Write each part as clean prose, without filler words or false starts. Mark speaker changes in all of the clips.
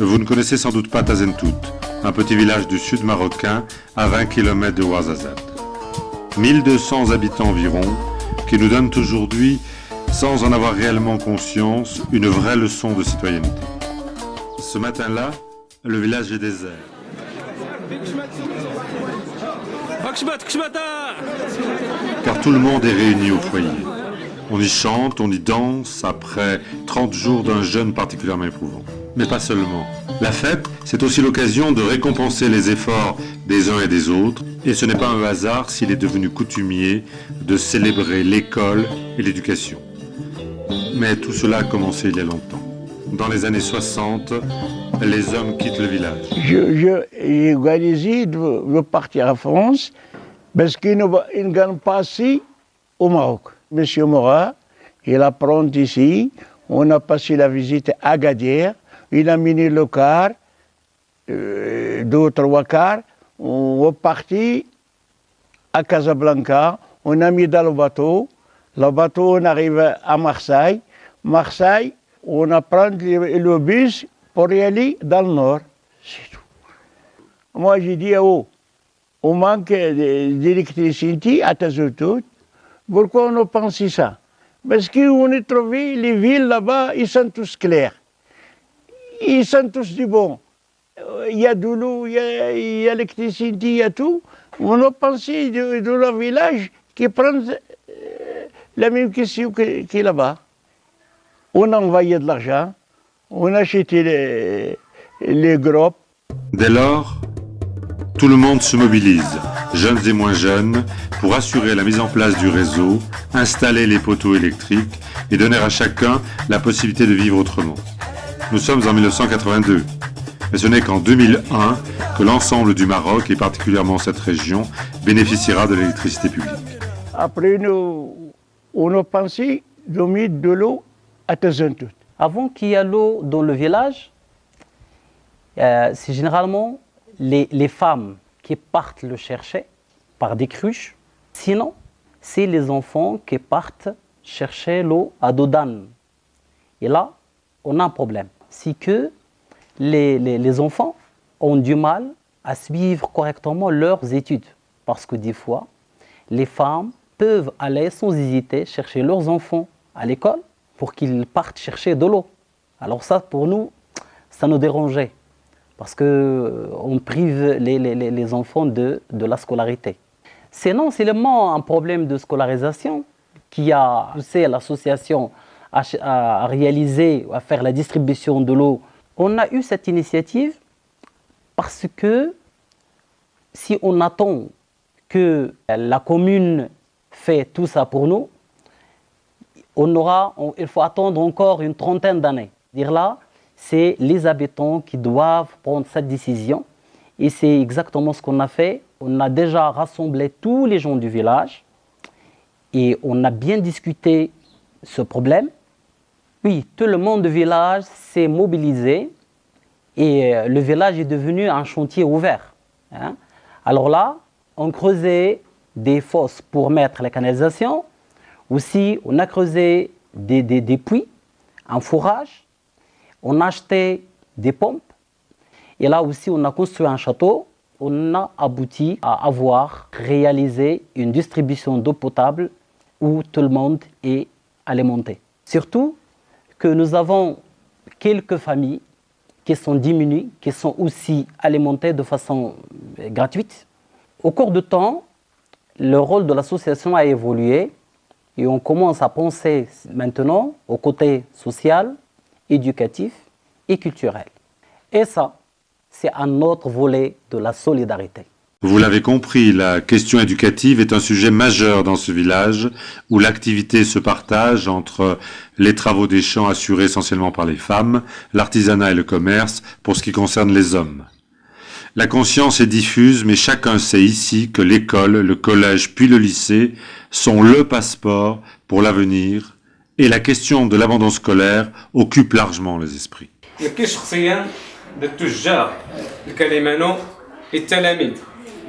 Speaker 1: Vous ne connaissez sans doute pas Tazentout, un petit village du sud marocain à 20 km de Ouarzazate. 1200 habitants environ, qui nous donnent aujourd'hui, sans en avoir réellement conscience, une vraie leçon de citoyenneté. Ce matin-là, le village est désert. Car tout le monde est réuni au foyer. On y chante, on y danse, après 30 jours d'un jeûne particulièrement éprouvant. Mais pas seulement. La fête, c'est aussi l'occasion de récompenser les efforts des uns et des autres, et ce n'est pas un hasard s'il est devenu coutumier de célébrer l'école et l'éducation. Mais tout cela a commencé il y a longtemps. Dans les années 60, les hommes quittent le village.
Speaker 2: J'ai organisé de partir en France parce qu'ils ne gagnent pas assez au Maroc. Monsieur Morat, il apprend ici. On a passé la visite à Agadir. Il a mené le car, 2 ou 3 cars. On est parti à Casablanca. On a mis dans le bateau. Le bateau, on arrive à Marseille. Marseille, on a pris le bus pour y aller dans le nord. C'est tout. Moi, j'ai dit, oh, on manque d'électricité à Tazentout. Pourquoi on a pensé ça? Parce qu'on a trouvé les villes là-bas, ils sont tous clairs. Ils sont tous du bon. Il y a de l'eau, il y a l'électricité, il y a tout. On a pensé de leur village qui prennent la même question qui est là-bas. On a envoyé de l'argent, on a acheté les groupes.
Speaker 1: Dès lors, tout le monde se mobilise, jeunes et moins jeunes, pour assurer la mise en place du réseau, installer les poteaux électriques et donner à chacun la possibilité de vivre autrement. Nous sommes en 1982, mais ce n'est qu'en 2001 que l'ensemble du Maroc, et particulièrement cette région, bénéficiera de l'électricité publique.
Speaker 2: Après, on a pensé de mettre de l'eau à Tazentout.
Speaker 3: Avant qu'il y ait l'eau dans le village, c'est généralement les femmes qui partent le chercher par des cruches. Sinon, c'est les enfants qui partent chercher l'eau à dos d'âne. Et là, on a un problème. C'est que les enfants ont du mal à suivre correctement leurs études. Parce que des fois, les femmes peuvent aller sans hésiter chercher leurs enfants à l'école pour qu'ils partent chercher de l'eau. Alors ça, pour nous, ça nous dérangeait. Parce qu'on prive les enfants de la scolarité. Sinon, c'est seulement un problème de scolarisation qui a poussé l'association à réaliser, à faire la distribution de l'eau. On a eu cette initiative parce que si on attend que la commune fait tout ça pour nous, il faut attendre encore une trentaine d'années. Dire là, c'est les habitants qui doivent prendre cette décision. Et c'est exactement ce qu'on a fait. On a déjà rassemblé tous les gens du village et on a bien discuté ce problème. Oui, tout le monde du village s'est mobilisé et le village est devenu un chantier ouvert. Hein. Alors là, on creusait des fosses pour mettre la canalisation. Aussi, on a creusé des puits, un fourrage. On a acheté des pompes. Et là aussi, on a construit un château. On a abouti à avoir réalisé une distribution d'eau potable où tout le monde est alimenté. Surtout que nous avons quelques familles qui sont diminuées, qui sont aussi alimentées de façon gratuite. Au cours du temps, le rôle de l'association a évolué et on commence à penser maintenant au côté social, éducatif et culturel. Et ça, c'est un autre volet de la solidarité.
Speaker 1: Vous l'avez compris, la question éducative est un sujet majeur dans ce village où l'activité se partage entre les travaux des champs assurés essentiellement par les femmes, l'artisanat et le commerce pour ce qui concerne les hommes. La conscience est diffuse, mais chacun sait ici que l'école, le collège puis le lycée sont le passeport pour l'avenir et la question de l'abandon scolaire occupe largement les esprits.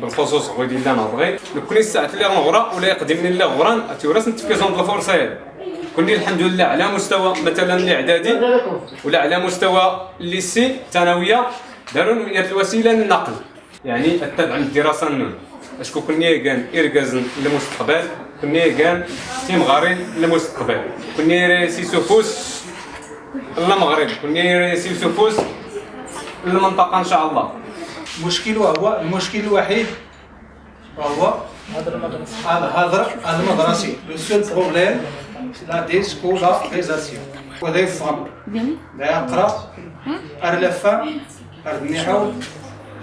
Speaker 4: بالخصوص غادي لا نبغي لو كنت ساعه لي غنغرا ولا يقدم لي غران تورث نتكزون بالفرصه كوني الحمد لله على مستوى مثلا الاعدادي ولا على مستوى الليسي الثانويه داروا نوعيه الوسيله للنقل يعني التدعم الدراسه النون اشكو كوني كان اركازن للمستقبل كوني كان تيمغارين للمستقبل كوني سيسوفوس المغرب كوني سيسوفوس المنطقه ان شاء الله.
Speaker 5: المشكل الوحيد هو هذا المدرسي لو سول بروبليم لا ديسكولاريزاسيون وهذا يفهم لا يقرا ارلفا ارنيحو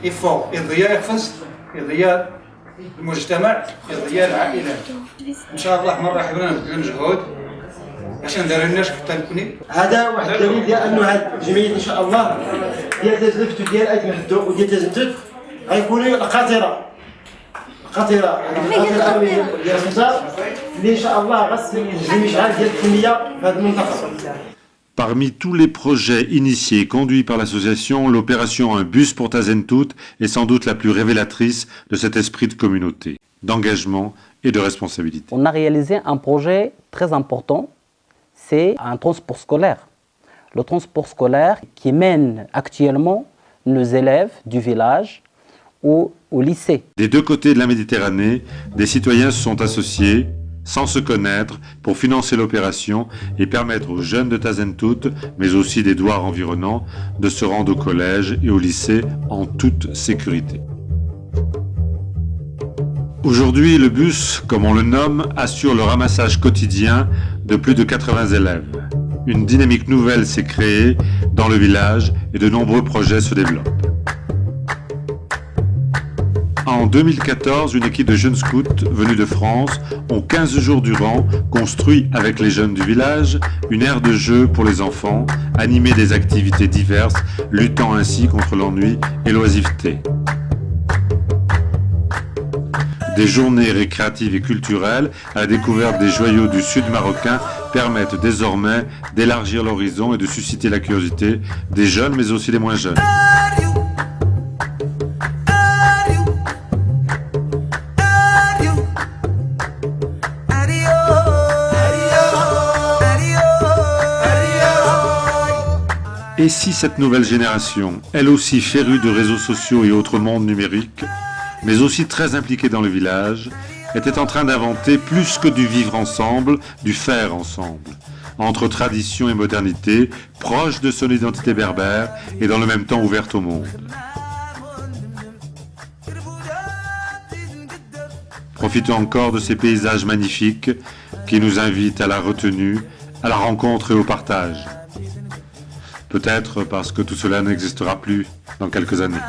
Speaker 5: يفو يضيع يحفظ يضيع المجتمع يضيع العائلات ان شاء الله مرة حبنا نبذل مجهود عشان ندير الناس كتنكوني
Speaker 6: هذا واحد الدليل ديال انه هاد الجمعيه ان شاء الله ديال تزلفت وديال ادمحدو وديال تزنتت غيكونوا قاطره ديال الخطاب اللي ان شاء الله غتسلم مشعل ديال التنميه في هذه المنطقه.
Speaker 1: Parmi tous les projets initiés et conduits par l'association, l'opération Un bus pour Tazentout est sans doute la plus révélatrice de cet esprit de communauté, d'engagement et de responsabilité.
Speaker 3: On a réalisé un projet très important, c'est un transport scolaire. Le transport scolaire qui mène actuellement nos élèves du village au lycée.
Speaker 1: Des deux côtés de la Méditerranée, des citoyens se sont associés, sans se connaître, pour financer l'opération et permettre aux jeunes de Tazentout, mais aussi des douars environnants, de se rendre au collège et au lycée en toute sécurité. Aujourd'hui, le bus, comme on le nomme, assure le ramassage quotidien de plus de 80 élèves. Une dynamique nouvelle s'est créée dans le village et de nombreux projets se développent. En 2014, une équipe de jeunes scouts venus de France ont 15 jours durant construit avec les jeunes du village une aire de jeu pour les enfants, animé des activités diverses, luttant ainsi contre l'ennui et l'oisiveté. Des journées récréatives et culturelles à la découverte des joyaux du sud marocain permettent désormais d'élargir l'horizon et de susciter la curiosité des jeunes mais aussi des moins jeunes. Et si cette nouvelle génération, elle aussi férue de réseaux sociaux et autres mondes numériques, mais aussi très impliquée dans le village, était en train d'inventer plus que du vivre ensemble, du faire ensemble, entre tradition et modernité, proche de son identité berbère et dans le même temps ouverte au monde. Profitons encore de ces paysages magnifiques qui nous invitent à la retenue, à la rencontre et au partage. Peut-être parce que tout cela n'existera plus dans quelques années.